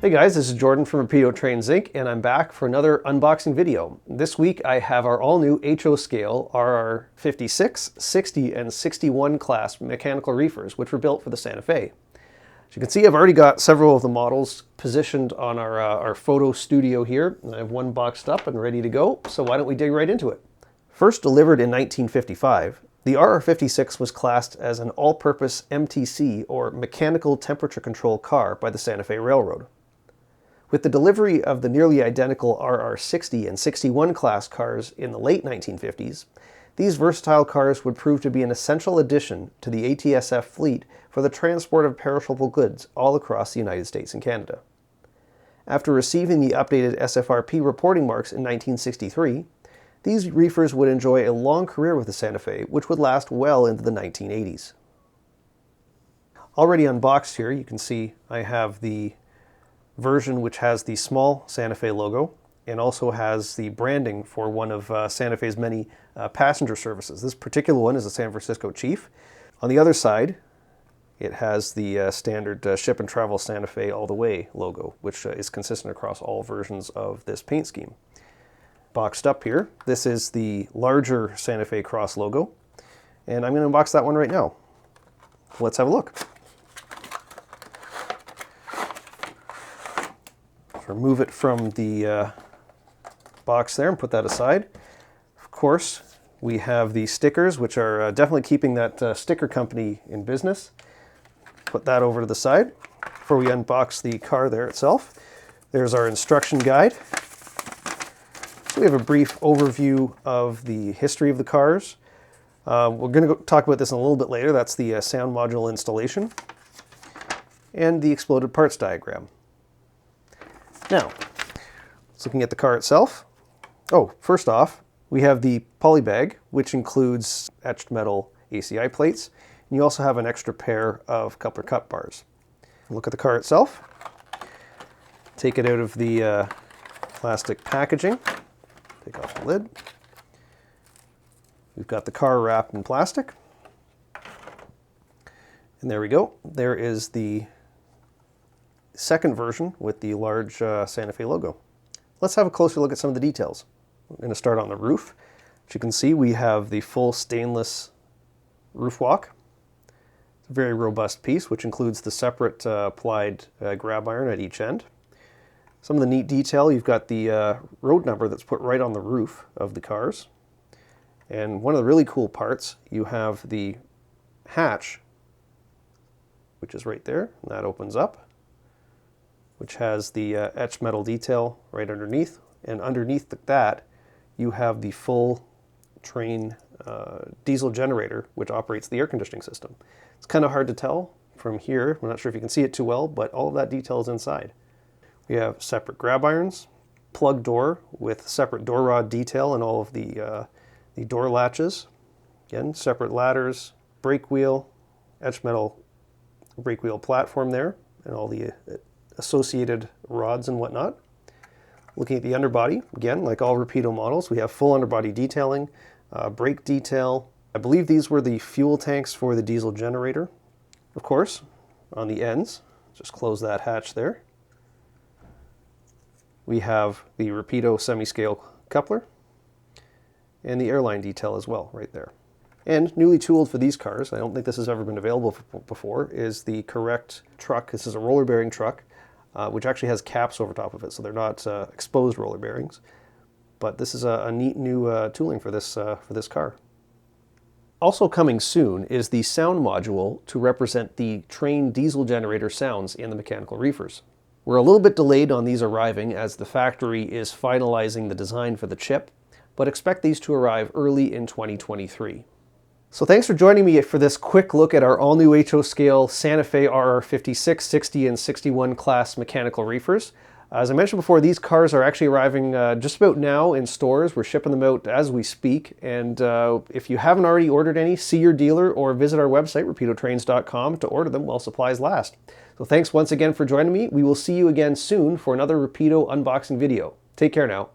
Hey guys, this is Jordan from Reefer Trains Inc. and I'm back for another unboxing video. This week I have our all-new HO scale RR56, 60, and 61 class mechanical reefers, which were built for the Santa Fe. As you can see, I've already got several of the models positioned on our photo studio here, and I have one boxed up and ready to go, so why don't we dig right into it. First delivered in 1955, the RR56 was classed as an all-purpose MTC, or Mechanical Temperature Control car, by the Santa Fe Railroad. With the delivery of the nearly identical RR60 and 61 class cars in the late 1950s, these versatile cars would prove to be an essential addition to the ATSF fleet for the transport of perishable goods all across the United States and Canada. After receiving the updated SFRP reporting marks in 1963, these reefers would enjoy a long career with the Santa Fe, which would last well into the 1980s. Already unboxed here, you can see I have the version which has the small Santa Fe logo and also has the branding for one of Santa Fe's many passenger services. This particular one is the San Francisco Chief. On the other side, it has the standard Ship and Travel Santa Fe All the Way logo, which is consistent across all versions of this paint scheme. Boxed up here, this is the larger Santa Fe Cross logo, and I'm going to unbox that one right now. Let's have a look. Remove it from the box there and put that aside. Of course, we have the stickers, which are definitely keeping that sticker company in business. Put that over to the side before we unbox the car there itself. There's our instruction guide. So we have a brief overview of the history of the cars. We're going to talk about this in a little bit later. That's the sound module installation and the exploded parts diagram. Now, looking at the car itself. Oh, first off, we have the poly bag, which includes etched metal ACI plates, and you also have an extra pair of coupler cut bars. Look at the car itself. Take it out of the plastic packaging. Take off the lid. We've got the car wrapped in plastic. And there we go. There is the second version with the large Santa Fe logo. Let's have a closer look at some of the details. We're going to start on the roof. As you can see, we have the full stainless roof walk. It's a very robust piece, which includes the separate applied grab iron at each end. Some of the neat detail, you've got the road number that's put right on the roof of the cars. And one of the really cool parts, you have the hatch, which is right there, and that opens up, which has the etched metal detail right underneath. And underneath that, you have the full train diesel generator, which operates the air conditioning system. It's kind of hard to tell from here. I'm not sure if you can see it too well, but all of that detail is inside. We have separate grab irons, plug door with separate door rod detail and all of the door latches. Again, separate ladders, brake wheel, etched metal brake wheel platform there, and all the associated rods and whatnot. Looking at the underbody, again, like all Repeato models, we have full underbody detailing, brake detail. I believe these were the fuel tanks for the diesel generator. Of course, on the ends, just close that hatch there. We have the Repeato semi-scale coupler and the airline detail as well, right there. And newly tooled for these cars, I don't think this has ever been available before, is the correct truck. This is a roller bearing truck, which actually has caps over top of it, so they're not exposed roller bearings. But this is a neat new tooling for this car. Also coming soon is the sound module to represent the train diesel generator sounds in the mechanical reefers. We're a little bit delayed on these arriving as the factory is finalizing the design for the chip, but expect these to arrive early in 2023. So thanks for joining me for this quick look at our all-new HO scale Santa Fe RR56, 60, and 61 class mechanical reefers. As I mentioned before, these cars are actually arriving just about now in stores. We're shipping them out as we speak, and if you haven't already ordered any, see your dealer or visit our website, repeatotrains.com, to order them while supplies last. So thanks once again for joining me. We will see you again soon for another Repeato unboxing video. Take care now.